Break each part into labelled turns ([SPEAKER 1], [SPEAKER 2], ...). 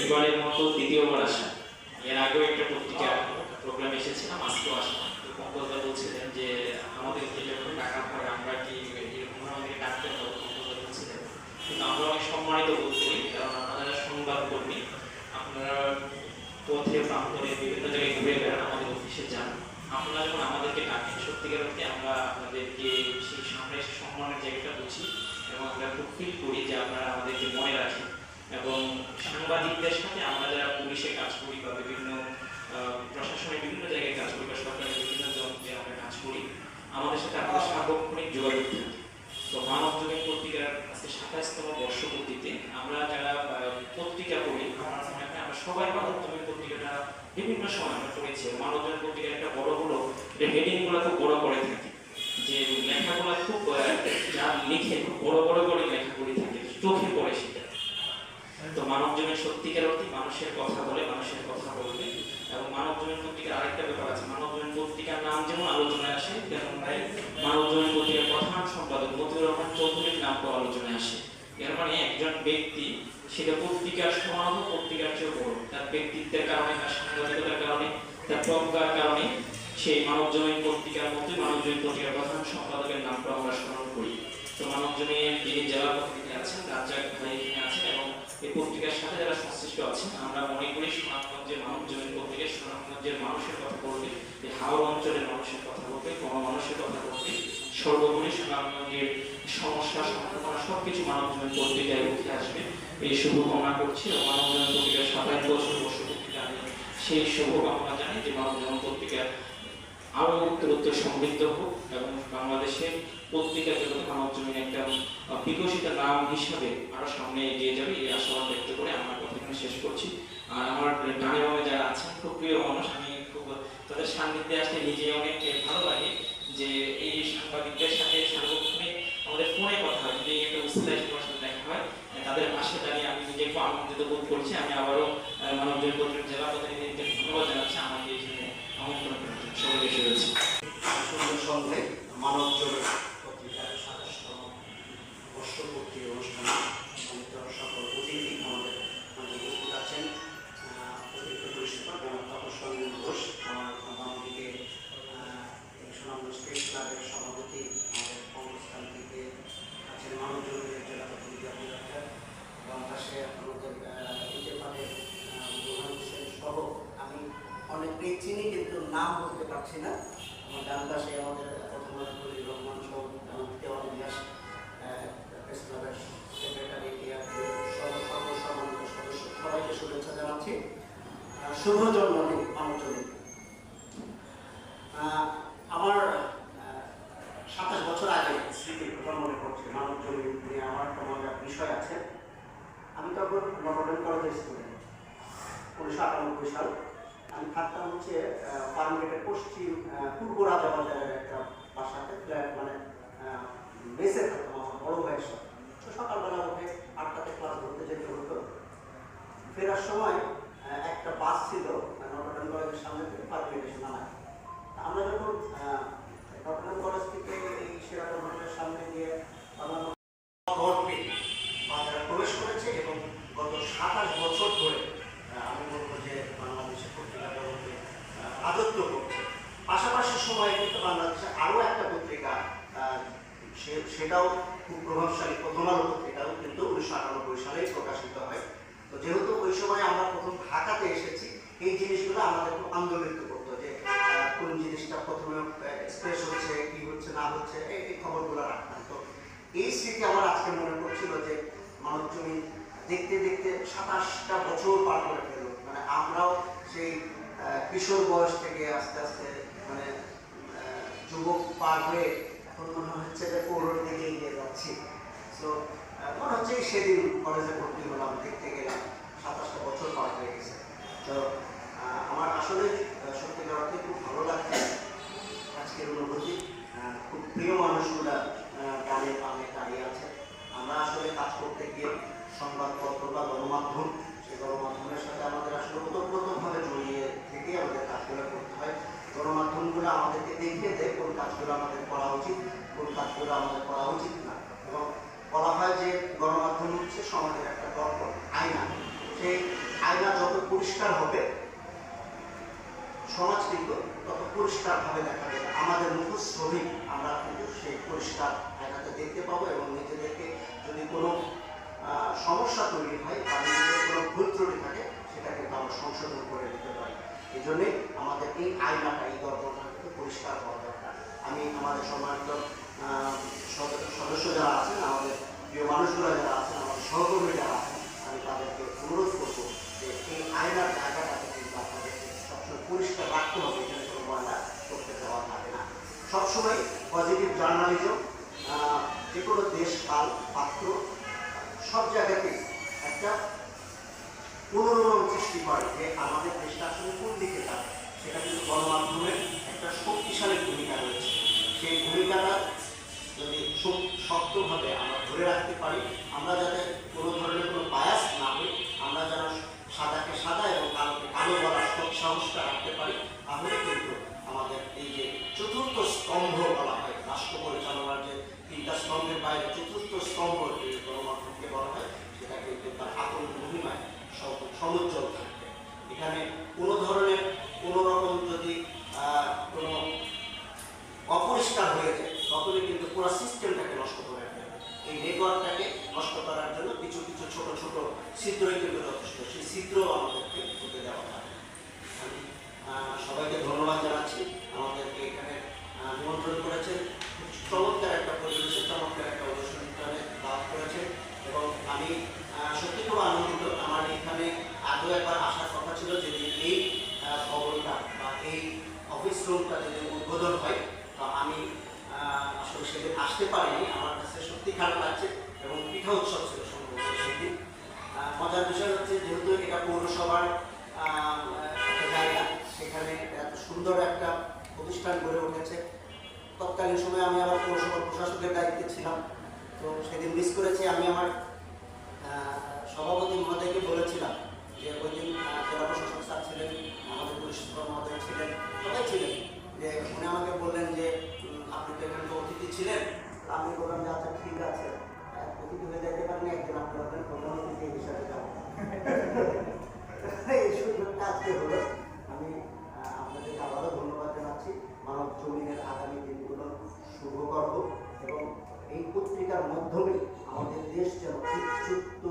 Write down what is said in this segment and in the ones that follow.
[SPEAKER 1] এবারের মতো দ্বিতীয়বার আসা। এর আগেও একটা পত্রিকা প্রোগ্রামে এসেছিলাম, আজকেও আসলাম। পঙ্কজদা বলছিলেন যে আমাদের যেটা টাকা পড়ে আমরা কি এরকম আমাদের ডাকতে পারবো, পঙ্কজদা বলছিলেন। কিন্তু আমরা অনেক সম্মানিত বোধ করি, কারণ আপনারা সংবাদ কর্মী, আপনারা পথে প্রান্তরে বিভিন্ন জায়গায় ঘুরে বেড়ান, আমাদের অফিসে যান। আপনারা যখন আমাদেরকে ডাকেন, সত্যিকার অর্থে আমরা আপনাদেরকে সেই সামনে এসে সম্মানের জায়গাটা বুঝি এবং আমরা খুব ফিল করি যে আপনারা আমাদেরকে মনে রাখেন। এবং সাংবাদিকদের সাথে আমরা যারা পুলিশে কাজ করি বা বিভিন্ন প্রশাসনের বিভিন্ন জায়গায় কাজ করি বা সরকারের বিভিন্ন যন্ত্রে আমরা কাজ করি, আমাদের সাথে আপনার সার্বক্ষণিক যোগাযোগ থাকে। তো মানব যুগের পত্রিকার আজকে 27তম বর্ষপূর্তিতে আমরা যারা পত্রিকা পড়ি, আমার মনে হয় আমরা সবাই মানব যুগের পত্রিকাটা বিভিন্ন সময় আমরা পড়েছি। মানব যুগের পত্রিকার একটা বড় হলো হেডিংগুলো খুব বড় করে থাকে, যে লেখাগুলো খুব যা লিখে খুব বড় বড় করে লেখা করে থাকে, চোখে পড়ে সেটা। তো মানব জীবন সত্যিকার অর্থে মানুষের কথা বলে, মানুষের কথা বলবে। এবং মানব জীবন পত্রিকার আরেকটা ব্যাপার আছে, মানব জীবন পত্রিকার নাম যেমন আলোচনায় আসে, তেমন মানব জীবন পত্রিকার প্রধান সম্পাদক মতিউর রহমান চৌধুরীর নামও আলোচনায় আসে। এর মানে একজন ব্যক্তি, সেটা পত্রিকার সমাজ, পত্রিকার চেয়ে বড়, তার ব্যক্তিত্বের কারণে, তার সাংবাদিকতার কারণে, তার প্রজ্ঞার কারণে সেই মানব জীবন পত্রিকার মধ্যে মানব জীবন পত্রিকার প্রধান সম্পাদকের নামটা আমরা স্মরণ করি। তো মানব জীবনের যিনি জেলা প্রতিনিধি আছেন, রাজ্জাক ভাই এখানে আছেন, এবং এই পত্রিকার সাথে যারা সংশ্লিষ্ট আছেন, আমরা মনে করি সুনামগঞ্জের মানব জীবন পত্রিকার সুনামগঞ্জের মানুষের কথা বলবে, হাওড় অঞ্চলের মানুষের কথা বলবে, কোনো মানুষের কথা বলবে, সর্বোপরি সুনামগঞ্জের সমস্যা সম্ভাবনা সবকিছু মানব জীবন পত্রিকায় উঠে আসবে, এই শুভকামনা করছি। এবং মানব জীবন পত্রিকার 27 বছর বর্ষপূর্তিতে আমি সেই শুভকামনা জানি যে মানব জীবন পত্রিকা আরো উত্তরোত্তর সমৃদ্ধ হোক এবং বাংলাদেশের পত্রিকা জগতে মানব জীবনে একটা বিকশিত নাম হিসাবে আরো সামনে এগিয়ে যাবে, এই আশাবাদ ব্যক্ত করে আমার কথা এখানে শেষ করছি। আর আমার ডানে বামে যারা আছেন খুব প্রিয় মানুষ, আমি খুব তাদের সান্নিধ্যে আসলে নিজে অনেক ভালো লাগে যে এই সাংবাদিকদের সাথে সার্বক্ষণিক আমাদের ফোনে কথা হয়, যদি একটা উৎসাহের সাথে দেখা হয়, তাদের পাশে দাঁড়িয়ে আমি নিজে খুব আনন্দিত বোধ করছি। আমি আবারও মানব জীবন পত্রিকার জেলা প্রতিনিধিকে ধন্যবাদ জানাচ্ছি আমাকে এখানে আমন্ত্রণ করার জন্য। সবাইকে শুভেচ্ছা।
[SPEAKER 2] সুন্দর সঙ্গে মানব জগৎ পত্রিকার 27তম বর্ষপূর্তি অনুষ্ঠানে সম্মানিত সকল অতিথি আমাদের মাঝে উপস্থিত আছেন। অতিরিক্ত পরিষেবা তপস্বর ঘোষ, আমার বামদিকে সুনামগঞ্জ প্রেস ক্লাবের সভাপতি আমাদের কর্মস্থান থেকে আছেন মানব জগতের জেলা প্রতিনিধি অভিযাত্রা, এবং পাশে আমাদের ইত্তেফাকের প্রধান হোসেন সহ আমি অনেককে চিনি কিন্তু নাম বলতে পারছি না। আমার ডান পাশে আমাদের প্রথম রহমান সহ দেওয়ান ইলিয়াস প্রেস ক্লাবের সেক্রেটারি, সর্বসম্মানিত সদস্য, সবাইকে শুভেচ্ছা জানাচ্ছি। শুভ জন্মদিন মানব জন্মদিন। আমার 27 বছর আগে স্মৃতি কথা মনে পড়ছে, মানব জন্মদিন নিয়ে আমার একটা মজার বিষয় আছে। আমি তখন নটরডেম কলেজের স্টুডেন্ট, 1998 সাল। আমি থাকতাম হচ্ছে ফার্মগেটের পশ্চিম পূর্ব রাজাবাজারের একটা বাসাতে, ফ্ল্যাট মানে বেসে থাকতাম আমার বড় ভাইয়ের সাথে। তো সকালবেলা উঠে 8টাতে ক্লাস ধরতে যেতে হতো। ফেরার সময় একটা বাস ছিল নটরডেম কলেজের সামনে থেকে ফার্মগেট এসে নামায়। আমরা যখন নটরডেম কলেজ থেকে এই সেরাটন হোটেলের সামনে দিয়ে গর্বে বাজারে প্রবেশ করেছে, এবং গত 27 বছর ধরে আমি বলবো যে বাংলাদেশের পত্রিকা জগতে রাজত্ব করছে। পাশাপাশি সময়ে কিন্তু বাংলাদেশে আরও একটা পত্রিকা, সেটাও খুব প্রভাবশালী, প্রথম আলো পত্রিকাও কিন্তু 1998 সালেই প্রকাশিত হয়। তো যেহেতু ওই সময় আমরা প্রথম ঢাকাতে এসেছি, এই জিনিসগুলো আমাদের খুব আন্দোলিত করতো যে কোন জিনিসটা প্রথমে এক্সপ্রেস হচ্ছে, কি হচ্ছে না হচ্ছে, এই খবরগুলো রাখতাম। তো এই স্মৃতি আমার আজকে মনে পড়ছিল যে মানব জমিন দেখতে দেখতে 27টা বছর পার করে ফেলল। মানে আমরাও সেই কিশোর বয়স থেকে আস্তে আস্তে মানে যুবক পার হয়ে এখন মনে হচ্ছে যে পৌরোর দিকে এগিয়ে যাচ্ছি। তো মনে হচ্ছে সেদিন কলেজে ভর্তি হলাম, দেখতে গেলাম 27টা বছর পার হয়ে গেছে। তো আমার আসলে সত্যিকার অর্থে খুব ভালো লাগছে আজকের অনুভূতি। খুব প্রিয় মানুষগুলা ডানে বামে দাঁড়িয়ে আছে। আমরা আসলে কাজ করতে গিয়ে সংবাদপত্র বা গণমাধ্যম, সেই গণমাধ্যমের সাথে আমাদের আসলে ওতপ্রোতভাবে জড়িয়ে থেকেই আমাদের কাজগুলো করতে হয়। গণমাধ্যমগুলো আমাদেরকে দেখিয়ে দেয় কোন কাজগুলো আমাদের করা উচিত, কোন কাজগুলো আমাদের করা উচিত না। এবং বলা হয় যে গণমাধ্যম হচ্ছে সমাজের একটা দর্পণ, আয়না। সেই আয়না যত পরিষ্কার হবে সমাজ কিন্তু তত পরিষ্কারভাবে দেখা যাবে। আমাদের মুখোশ ছবি আমরা কিন্তু সেই পরিষ্কার আয়নাতে দেখতে পাবো এবং নিজেদেরকে যদি কোনো সমস্যা তৈরি হয় বা নিজেদের কোনো ভুল ত্রুটি থাকে সেটা কিন্তু আমরা সংশোধন করে দিতে পারি। এই জন্যে আমাদের এই আয়নাটা, এই দর্পণটা কিন্তু পরিষ্কার হওয়া দরকার। আমি আমাদের সম্মানিত সদস্য যারা আছেন, আমাদের প্রিয় মানুষগুলো যারা আছেন, আমাদের সহকর্মী যারা আছেন, আমি তাদেরকে অনুরোধ করবো যে এই আয়নার জায়গাটাকে কিন্তু আপনাদেরকে সবসময় পরিষ্কার রাখতে হবে। এখানে কোনো ময়লা করতে দেওয়া যাবে না। সবসময় পজিটিভ জার্নালিজম যে কোনো দেশ, কাল, পাত্র সব জায়গাতেই একটা পুনর্নবন সৃষ্টি করে যে আমাদের দেশটা আসলে কোন দিকে যাবে। সেটা কিন্তু গণমাধ্যমের একটা শক্তিশালী ভূমিকা রয়েছে। সেই ভূমিকাটা যদি শক্তভাবে আমরা ধরে রাখতে পারি, আমরা যাতে কোনো ধরনের কোনো বায়াস না হই, আমরা যেন সাদাকে সাদা এবং কালোকে কালো বলার সাহসটা রাখতে পারি, তাহলে কিন্তু আমাদের এই যে চতুর্থ স্তম্ভ বলা হয় রাষ্ট্র পরিচালনার, যে তিনটা স্তম্ভের বাইরে চতুর্থ স্তম্ভ গণমাধ্যমকে বলা হয়, সেটা কিন্তু তার আপন মহিমায় সমুজ্জ্বল থাকবে। এখানে কোনো ধরনের কোনো রকম যদি কোনো অপরিষ্কার হয়ে যায় তখনই কিন্তু পুরো সিস্টেমটাকে নষ্ট করে ফেলবে। এই নেটওয়ার্কটাকে নষ্ট করার জন্য কিছু কিছু ছোট ছোট ছিদ্রই কিন্তু যথেষ্ট, সেই ছিদ্র আমাদেরকে হতে দেওয়া যাবে। আমি সবাইকে ধন্যবাদ জানাচ্ছি, আমাদেরকে এখানে নিমন্ত্রণ করেছেন, চমৎকার একটা পরিবেশে চমৎকার একটা অনুষ্ঠানে দাওয়াত করেছেন এবং আমি সত্যি খুব আনন্দিত। আমার এখানে আগেও একবার আসার কথা ছিল, যেদিন এই ভবনটা বা এই অফিস রুমটা যেদিন উদ্বোধন হয়, তো আমি আসলে সেদিন আসতে পারিনি। আমার কাছে সত্যি খারাপ লাগছে এবং পিঠা উৎসব ছিল সম্ভবত সেদিন। মজার বিষয় হচ্ছে, যেহেতু এটা পৌরসভার একটা জায়গা, সেখানে এত সুন্দর একটা প্রতিষ্ঠান গড়ে উঠেছে। তৎকালীন সময়ে আমি আবার পৌরসভার প্রশাসকের দায়িত্বে ছিলাম, তো সেদিন মিস করেছি। আমি আমার সভাপতি মহোদয়কে বলেছিলাম যে ওই দিন জেলা প্রশাসক স্যার ছিলেন, আমাদের পুলিশ সুপার মহোদয় ছিলেন, সবাই ছিলেন, যে উনি আমাকে বললেন যে আপনি তো এখানে অতিথি ছিলেন। আমি বললাম যে আচ্ছা ঠিক আছে, অতিথি হয়ে যেতে পারেন, একদিন আপনি আপনার প্রধান অতিথি হিসাবে যাবো। এই সুযোগটা আজকে হলো। আমি আপনাদেরকে আবারও ধন্যবাদ জানাচ্ছি। মানব জমিনের আগামী দিনগুলো শুভকর হোক এবং এই পত্রিকার মাধ্যমে আমাদের দেশ যেন বিচ্যুত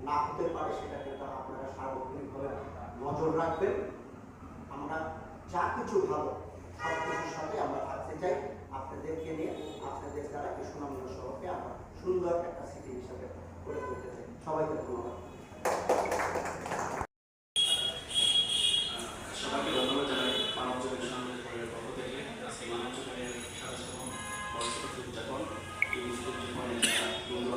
[SPEAKER 2] না হতে পারে, সেটা কিন্তু আপনারা সার্বক্ষণিকভাবে নজর রাখবেন। আমরা যা কিছু ভালো সব কিছুর সাথে আমরা থাকতে চাই। আপনাদেরকে নিয়ে, আপনাদের দ্বারা এই সুনামগঞ্জ শহরকে আমরা সুন্দর একটা সিটি হিসাবে গড়ে তুলতে চাই। সবাইকে ধন্যবাদ।
[SPEAKER 1] সবাইকে ধন্যবাদ জানাই মানব জমিন সংগঠনের পক্ষ থেকে। আজকে মানব জমিনের ৭০তম বর্ষপূর্তি উদযাপন, এই উদযাপনে যারা বন্ধু